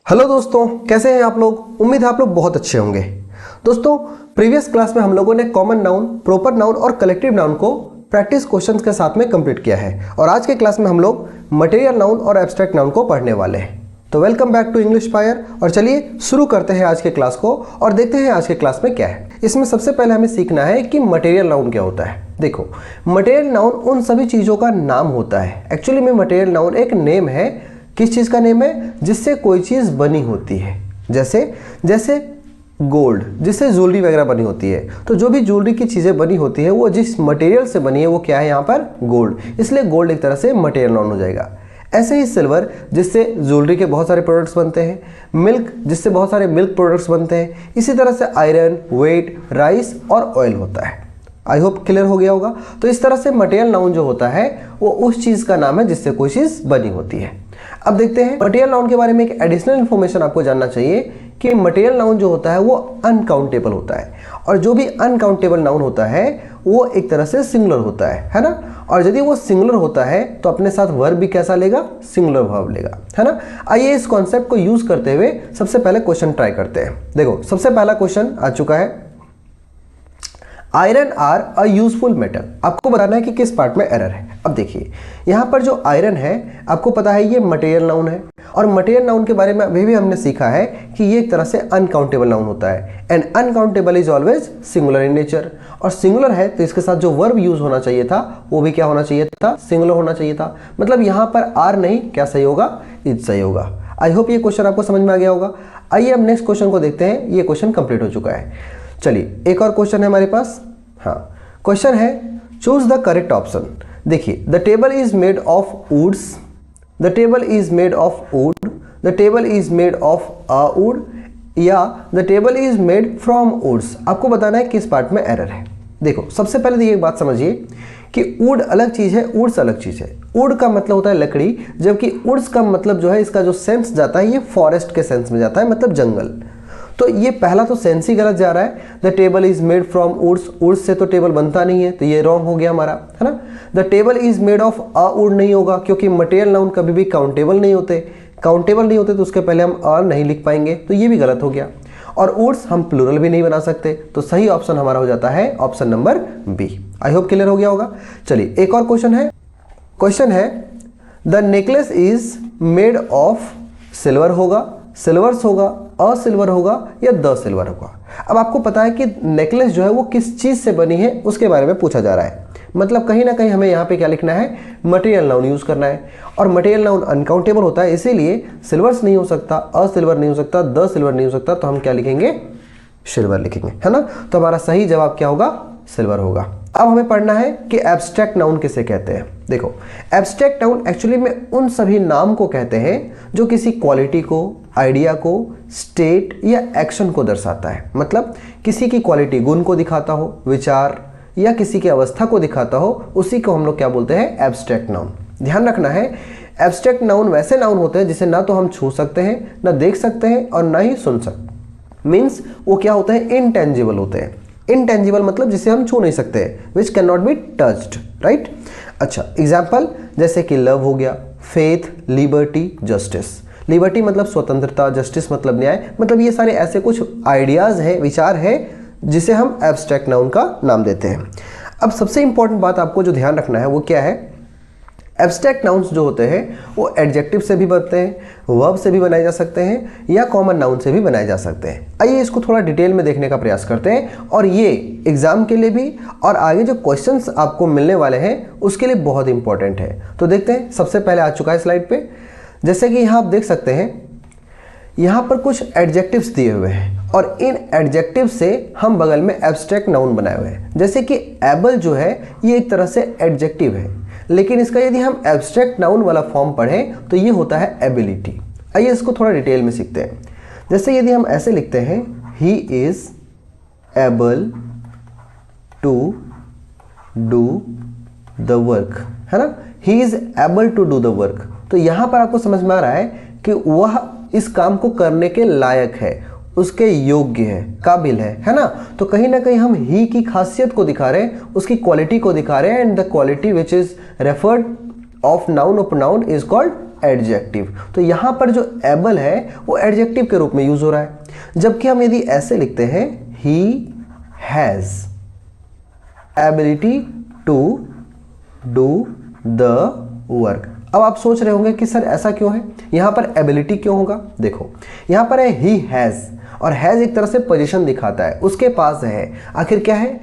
Hello दोस्तों, कैसे हैं आप लोग। उम्मीद है आप लोग बहुत अच्छे होंगे। दोस्तों, प्रीवियस क्लास में हम लोगों ने कॉमन नाउन, प्रॉपर नाउन और कलेक्टिव नाउन को प्रैक्टिस क्वेश्चंस के साथ में कंप्लीट किया है और आज के क्लास में हम लोग मटेरियल नाउन और एब्स्ट्रैक्ट नाउन को पढ़ने वाले हैं। तो welcome back to English Fire और चलिए शुरू करते हैं आज के क्लास को और देखते हैं आज के क्लास में क्या है। इसमें सबसे पहले हमें सीखना है कि मटेरियल नाउन क्या होता है। देखो, मटेरियल नाउन उन सभी चीज़ों का नाम होता है। एक्चुअली में मटेरियल नाउन एक नेम है। किस चीज़ का नेम है? जिससे कोई चीज़ बनी होती है। जैसे गोल्ड, जिससे ज्वेलरी वगैरह बनी होती है। तो जो भी ज्वेलरी की चीज़ें बनी होती है वो जिस मटेरियल से बनी है वो क्या है यहाँ पर? गोल्ड। इसलिए गोल्ड एक तरह से मटेरियल नाउन हो जाएगा। ऐसे ही सिल्वर, जिससे ज्वेलरी के बहुत सारे प्रोडक्ट्स बनते हैं। मिल्क, जिससे बहुत सारे मिल्क प्रोडक्ट्स बनते हैं। इसी तरह से आयरन, वेट, राइस और ऑयल होता है। आई होप क्लियर हो गया होगा। तो इस तरह से मटेरियल नाउन जो होता है वो उस चीज़ का नाम है जिससे कोई चीज़ बनी होती है। अब देखते हैं मटेरियल नाउन के बारे में एक एडिशनल इन्फॉर्मेशन आपको जानना चाहिए कि मटेरियल नाउन जो होता है वो अनकाउंटेबल होता है और जो भी अनकाउंटेबल नाउन होता है वो एक तरह से सिंगुलर होता है ना। और यदि वो सिंगुलर होता है तो अपने साथ वर्ब भी कैसा लेगा? सिंगुलर वर्ब लेगा, है ना। आइए इस कॉन्सेप्ट को यूज करते हुए सबसे पहले क्वेश्चन ट्राई करते हैं। देखो, सबसे पहला क्वेश्चन आ चुका है। Iron are a useful metal. आपको बताना है कि किस पार्ट में एरर है। अब देखिए, यहाँ पर जो आयरन है आपको पता है ये मटेरियल नाउन है और मटेरियल नाउन के बारे में अभी भी हमने सीखा है कि ये एक तरह से अनकाउंटेबल नाउन होता है and uncountable is always singular in nature. और सिंगुलर है तो इसके साथ जो वर्ब यूज होना चाहिए था वो भी क्या होना चाहिए था? सिंगुलर होना चाहिए था। मतलब यहाँ पर आर नहीं, क्या सही होगा? इज सही होगा। आई होप ये क्वेश्चन आपको समझ में आ गया होगा। आइए अब नेक्स्ट क्वेश्चन को देखते हैं। ये क्वेश्चन कंप्लीट हो चुका है। चलिए एक और क्वेश्चन है हमारे पास। हाँ, क्वेश्चन है चूज द करेक्ट ऑप्शन। देखिए, the table is made of woods, the table is made of wood, the table is made of a wood या the table is made from woods. आपको बताना है किस पार्ट में error है। देखो, सबसे पहले तो ये बात समझिए कि वुड अलग चीज़ है, वुड्स अलग चीज़ है। वुड का मतलब होता है लकड़ी, जबकि वुड्स का मतलब जो है, इसका जो सेंस जाता है ये फॉरेस्ट के सेंस में जाता है, मतलब जंगल। तो ये पहला तो सेंस ही गलत जा रहा है। The table is made from woods, woods से तो टेबल बनता नहीं है, तो ये रॉन्ग हो गया हमारा, है ना। The table is made of a would नहीं होगा क्योंकि मटेरियल नाउन कभी भी काउंटेबल नहीं होते। काउंटेबल नहीं होते तो उसके पहले हम अ नहीं लिख पाएंगे, तो ये भी गलत हो गया। और वुड्स हम प्लूरल भी नहीं बना सकते, तो सही ऑप्शन हमारा हो जाता है option number B. I hope clear हो गया होगा। चलिए एक और क्वेश्चन है। क्वेश्चन है the necklace is made of silver होगा, सिल्वर्स होगा, अ सिल्वर होगा या द सिल्वर होगा। अब आपको पता है कि नेकलेस जो है वो किस चीज़ से बनी है उसके बारे में पूछा जा रहा है। मतलब कहीं ना कहीं हमें यहाँ पे क्या लिखना है? मटेरियल नाउन यूज करना है और मटेरियल नाउन अनकाउंटेबल होता है, इसीलिए सिल्वर्स नहीं हो सकता, अ सिल्वर नहीं हो सकता, द सिल्वर नहीं हो सकता, तो हम क्या लिखेंगे? सिल्वर लिखेंगे, है ना। तो हमारा सही जवाब क्या होगा? सिल्वर होगा। अब हमें पढ़ना है कि एब्स्ट्रैक्ट नाउन किसे कहते हैं। देखो, एब्स्ट्रैक्ट नाउन एक्चुअली में उन सभी नाम को कहते हैं जो किसी क्वालिटी को, आइडिया को, स्टेट या एक्शन को दर्शाता है। मतलब किसी की क्वालिटी, गुण को दिखाता हो, विचार या किसी की अवस्था को दिखाता हो, उसी को हम लोग क्या बोलते हैं? Abstract noun. ध्यान रखना है, एब्स्ट्रैक्ट नाउन वैसे नाउन होते हैं जिसे ना तो हम छू सकते हैं, ना देख सकते हैं और ना ही सुन सकते। मीन्स वो क्या होते हैं? इनटेंजिबल होते हैं। इनटेंजिबल मतलब जिसे हम छू नहीं सकते, which can not be touched, right. अच्छा, एग्जाम्पल जैसे कि लव हो गया, फेथ, लिबर्टी, जस्टिस। लिबर्टी मतलब स्वतंत्रता, जस्टिस मतलब न्याय। मतलब ये सारे ऐसे कुछ आइडियाज हैं, विचार हैं जिसे हम एब्स्ट्रैक्ट नाउन का नाम देते हैं। अब सबसे इंपॉर्टेंट बात आपको जो ध्यान रखना है वो क्या है? एब्स्ट्रैक्ट नाउन्स जो होते हैं वो एडजेक्टिव से भी बनते हैं, वर्ब से भी बनाए जा सकते हैं या कॉमन नाउन से भी बनाए जा सकते हैं। आइए इसको थोड़ा डिटेल में देखने का प्रयास करते हैं और ये एग्जाम के लिए भी और आगे जो क्वेश्चंस आपको मिलने वाले हैं उसके लिए बहुत इंपॉर्टेंट है। तो देखते हैं, सबसे पहले आ चुका है स्लाइड पे। जैसे कि यहाँ आप देख सकते हैं, यहाँ पर कुछ एडजेक्टिव्स दिए हुए हैं और इन एडजेक्टिव से हम बगल में एब्स्ट्रैक्ट नाउन बनाए हुए हैं। जैसे कि एबल जो है ये एक तरह से एडजेक्टिव है, लेकिन इसका यदि हम एब्स्ट्रैक्ट नाउन वाला फॉर्म पढ़ें तो ये होता है एबिलिटी। आइए इसको थोड़ा डिटेल में सीखते हैं। जैसे यदि हम ऐसे लिखते हैं, he is able to do the work, है ना। He is able to do the work. तो यहाँ पर आपको समझ में आ रहा है कि वह इस काम को करने के लायक है, उसके योग्य है, काबिल है ना। तो कहीं ना कहीं हम ही की खासियत को दिखा रहे हैं, उसकी क्वालिटी को दिखा रहे हैं। And the quality which is referred of noun और प्रोनाउन इज कॉल्ड एडजेक्टिव। तो यहाँ पर जो एबल है वो एडजेक्टिव के रूप में यूज हो रहा है, जबकि हम यदि ऐसे लिखते हैं he has ability to do the work. अब आप सोच रहे होंगे कि सर ऐसा क्यों है, यहाँ पर एबिलिटी क्यों होगा। देखो यहाँ पर है ही हैज, और हैज एक तरह से पोजीशन दिखाता है, उसके पास है, आखिर क्या है,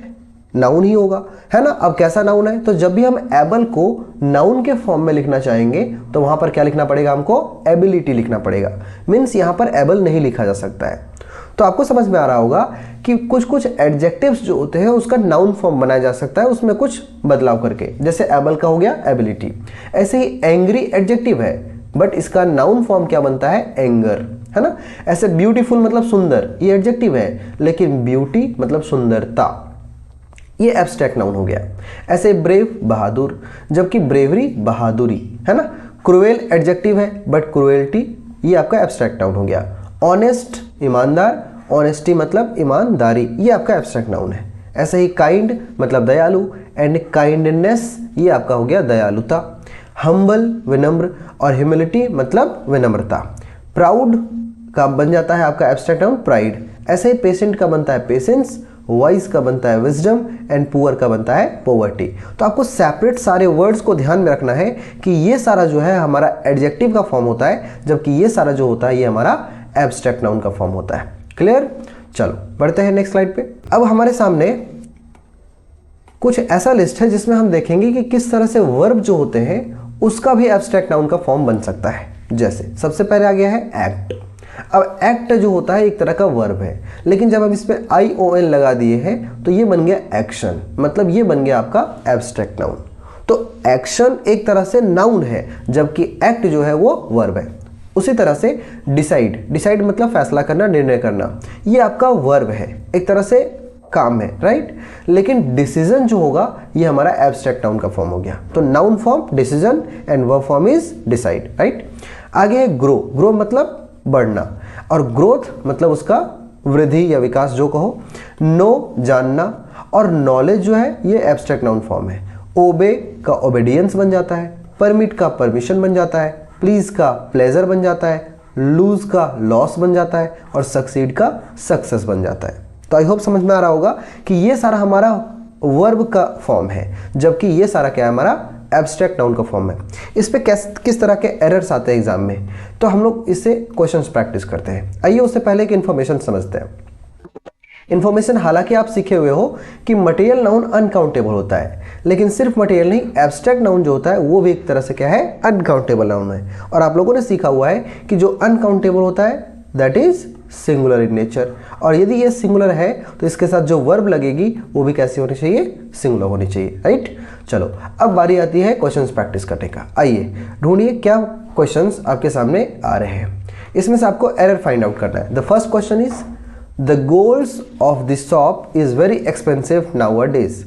नाउन ही होगा, है ना। अब कैसा नाउन है, तो जब भी हम एबल को नाउन के फॉर्म में लिखना चाहेंगे तो वहां पर क्या लिखना पड़ेगा, हमको एबिलिटी लिखना पड़ेगा। मीन्स यहाँ पर एबल नहीं लिखा जा सकता है। तो आपको समझ में आ रहा होगा कि कुछ कुछ एडजेक्टिव्स जो होते हैं उसका नाउन फॉर्म बनाया जा सकता है उसमें कुछ बदलाव करके, जैसे एबल का हो गया एबिलिटी। ऐसे ही एंग्री एडजेक्टिव है बट इसका नाउन फॉर्म क्या बनता है, एंगर, है ना। ऐसे ब्यूटीफुल मतलब सुंदर, ये एडजेक्टिव है, लेकिन ब्यूटी मतलब सुंदरता, ये एब्स्ट्रैक्ट नाउन हो गया। ऐसे ब्रेव बहादुर, जबकि ब्रेवरी बहादुरी, है ना। क्रूएल एडजेक्टिव है बट क्रूएल्टी ये आपका एब्स्ट्रैक्ट नाउन हो गया। ऑनेस्ट ईमानदार, ऑनेस्टी मतलब ईमानदारी, ये आपका एब्स्ट्रैक्ट नाउन है। ऐसे ही काइंड मतलब दयालु, एंड काइंडनेस ये आपका हो गया दयालुता। हम्बल विनम्र, और ह्यूमिलिटी मतलब विनम्रता। प्राउड का बन जाता है आपका एब्स्ट्रैक्ट नाउन प्राइड। ऐसे ही पेशेंट का बनता है पेशेंस, वाइज का बनता है विजडम, एंड पुअर का बनता है पॉवर्टी। तो आपको सेपरेट सारे वर्ड्स को ध्यान में रखना है कि ये सारा जो है हमारा एडजेक्टिव का फॉर्म होता है, जबकि ये सारा जो होता है ये हमारा एब्स्ट्रैक्ट नाउन का फॉर्म होता है। क्लियर, चलो बढ़ते हैं नेक्स्ट स्लाइड पे। अब हमारे सामने कुछ ऐसा लिस्ट है जिसमें हम देखेंगे कि किस तरह से वर्ब जो होते हैं उसका भी एब्स्ट्रैक्ट नाउन का फॉर्म बन सकता है। जैसे सबसे पहले आ गया है एक्ट। अब एक्ट जो होता है एक तरह का वर्ब है, लेकिन जब हम इस पे ION लगा दिए हैं तो ये बन गया एक्शन, मतलब ये बन गया आपका एब्स्ट्रैक्ट नाउन। तो एक्शन एक तरह से नाउन है, जबकि एक्ट जो है वो वर्ब है। उसी तरह से डिसाइड, डिसाइड मतलब फैसला करना, निर्णय करना, ये आपका वर्ब है, एक तरह से काम है, राइट। लेकिन डिसीजन जो होगा ये हमारा एब्स्ट्रैक्ट नाउन का फॉर्म हो गया। तो noun form decision and verb form is decide, right. आगे है ग्रो। ग्रो मतलब बढ़ना, और ग्रोथ मतलब उसका वृद्धि या विकास जो कहो। नो जानना, और नॉलेज जो है ये एब्स्ट्रैक्ट नाउन फॉर्म है। ओबे का ओबीडियंस बन जाता है, परमिट का परमिशन बन जाता है, प्लीज का प्लेजर बन जाता है, लूज का लॉस बन जाता है, और सक्सीड का सक्सेस बन जाता है। तो आई होप समझ में आ रहा होगा कि ये सारा हमारा वर्ब का फॉर्म है, जबकि ये सारा क्या है, हमारा एब्स्ट्रैक्ट नाउन का फॉर्म है। इस पे किस तरह के एरर्स आते हैं एग्जाम में, तो हम लोग इससे क्वेश्चंस प्रैक्टिस करते हैं। आइए उससे पहले एक इन्फॉर्मेशन समझते हैं। इन्फॉर्मेशन, हालांकि आप सीखे हुए हो कि मटेरियल नाउन अनकाउंटेबल होता है, लेकिन सिर्फ मटेरियल नहीं, एब्स्ट्रैक्ट नाउन जो होता है वो भी एक तरह से क्या है, अनकाउंटेबल नाउन है। और आप लोगों ने सीखा हुआ है कि जो अनकाउंटेबल होता है that is singular in nature, और यदि ये सिंगुलर है तो इसके साथ जो वर्ब लगेगी वो भी कैसी होनी चाहिए, सिंगुलर होनी चाहिए, राइट। चलो अब बारी आती है क्वेश्चंस प्रैक्टिस करने का। आइए ढूंढिए क्या क्वेश्चंस आपके सामने आ रहे हैं। इसमें से आपको एरर फाइंड आउट करना है। The first question is the golds of the shop is very expensive nowadays.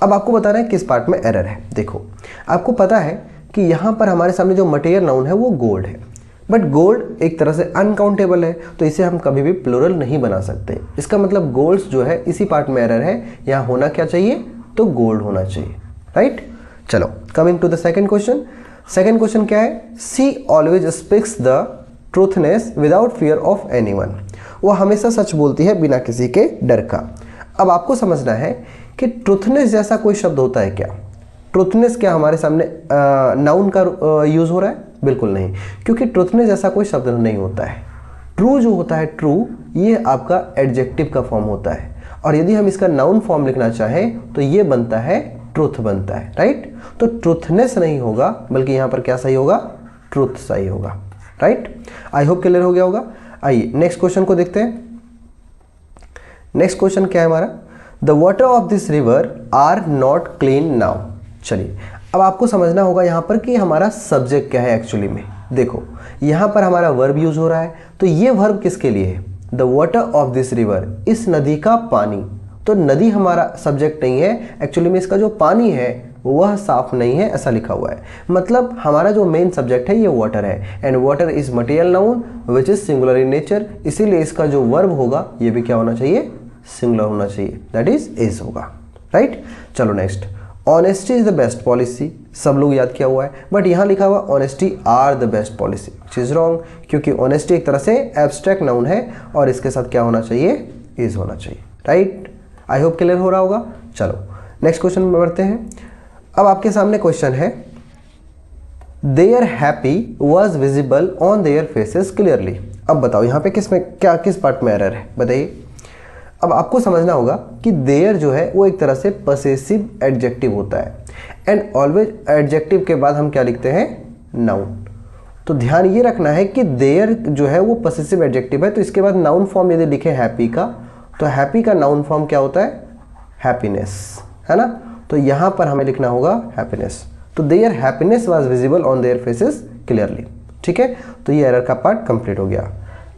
अब आपको बताना है किस पार्ट में एरर है। देखो आपको पता है कि यहाँ पर हमारे सामने जो मटेरियल नाउन है वो गोल्ड है, बट गोल्ड एक तरह से अनकाउंटेबल है, तो इसे हम कभी भी प्लूरल नहीं बना सकते। इसका मतलब गोल्ड्स जो है इसी पार्ट में एरर है, यहाँ होना क्या चाहिए, तो गोल्ड होना चाहिए, राइट। चलो coming to the second question. Second question क्या है, she always speaks the truthness without fear of anyone. वो हमेशा सच बोलती है बिना किसी के डर का। अब आपको समझना है कि ट्रूथनेस जैसा कोई शब्द होता है क्या। ट्रूथनेस क्या हमारे सामने नाउन का यूज हो रहा है, बिल्कुल नहीं, क्योंकि ट्रूथनेस जैसा कोई शब्द नहीं होता है। ट्रू जो होता है, ट्रू, ये आपका एडजेक्टिव का फॉर्म होता है, और यदि हम इसका नाउन फॉर्म लिखना चाहें तो ये बनता है ट्रूथ बनता है, राइट। तो ट्रूथनेस नहीं होगा, बल्कि यहाँ पर क्या सही होगा, ट्रूथ सही होगा, राइट। आई होप क्लियर हो गया होगा। आइए नेक्स्ट क्वेश्चन को देखते हैं। नेक्स्ट क्वेश्चन क्या है हमारा, the water of this river are not clean now. चलिए अब आपको समझना होगा यहाँ पर कि हमारा सब्जेक्ट क्या है एक्चुअली में। देखो यहाँ पर हमारा वर्ब यूज हो रहा है, तो ये वर्ब किसके लिए है, the water of this river, इस नदी का पानी। तो नदी हमारा सब्जेक्ट नहीं है, एक्चुअली में इसका जो पानी है वह साफ नहीं है, ऐसा लिखा हुआ है। मतलब हमारा जो मेन सब्जेक्ट है ये वाटर है, and water is material noun which is singular in nature, इसीलिए इसका जो वर्ब होगा ये भी क्या होना चाहिए, सिंगुलर होना चाहिए, दैट इज होगा, राइट। चलो next, honesty is the best policy, सब लोग याद किया हुआ है, बट यहाँ लिखा हुआ honesty are the best policy, which is wrong, क्योंकि ऑनेस्टी एक तरह से एब्स्ट्रैक्ट नाउन है और इसके साथ क्या होना चाहिए, इज होना चाहिए, राइट। आई होप क्लियर हो रहा होगा। चलो नेक्स्ट क्वेश्चन में बढ़ते हैं। अब आपके सामने क्वेश्चन है, their happy was visible on their faces clearly. अब बताओ यहाँ पे किस पार्ट में एरर है, बताइए। अब आपको समझना होगा कि देयर जो है वो एक तरह से पसेसिव एडजेक्टिव होता है, एंड ऑलवेज एडजेक्टिव के बाद हम क्या लिखते हैं, नाउन। तो ध्यान ये रखना है कि देयर जो है वो पसेसिव एडजेक्टिव है, तो इसके बाद नाउन फॉर्म यदि लिखे हैप्पी का, तो हैप्पी का नाउन फॉर्म क्या होता है, हैप्पीनेस, है ना। तो यहाँ पर हमें लिखना होगा हैप्पीनेस। तो their happiness was visible on their faces clearly, ठीक है। तो ये एरर का पार्ट कंप्लीट हो गया।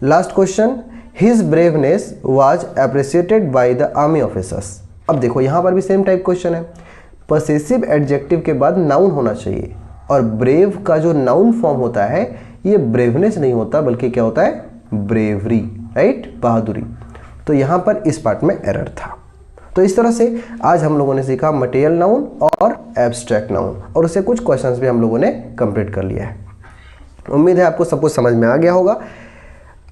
Last question, his braveness was appreciated by the army officers. अब देखो यहाँ पर भी सेम टाइप क्वेश्चन है, पसेसिव एडजेक्टिव के बाद नाउन होना चाहिए, और ब्रेव का जो नाउन फॉर्म होता है ये ब्रेवनेस नहीं होता, बल्कि क्या होता है, ब्रेवरी, राइट, बहादुरी। तो यहाँ पर इस पार्ट में एरर था। तो इस तरह से आज हम लोगों ने सीखा मटेरियल नाउन और एब्स्ट्रैक्ट नाउन, और उससे कुछ क्वेश्चंस भी हम लोगों ने कंप्लीट कर लिया है। उम्मीद है आपको सब कुछ समझ में आ गया होगा।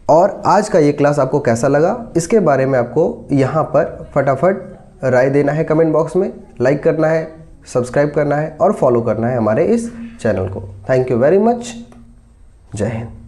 और आज का ये क्लास आपको कैसा लगा, इसके बारे में आपको यहाँ पर फटाफट राय देना है कमेंट बॉक्स में, लाइक करना है, सब्सक्राइब करना है और फॉलो करना है हमारे इस चैनल को। Thank you very much. जय हिंद।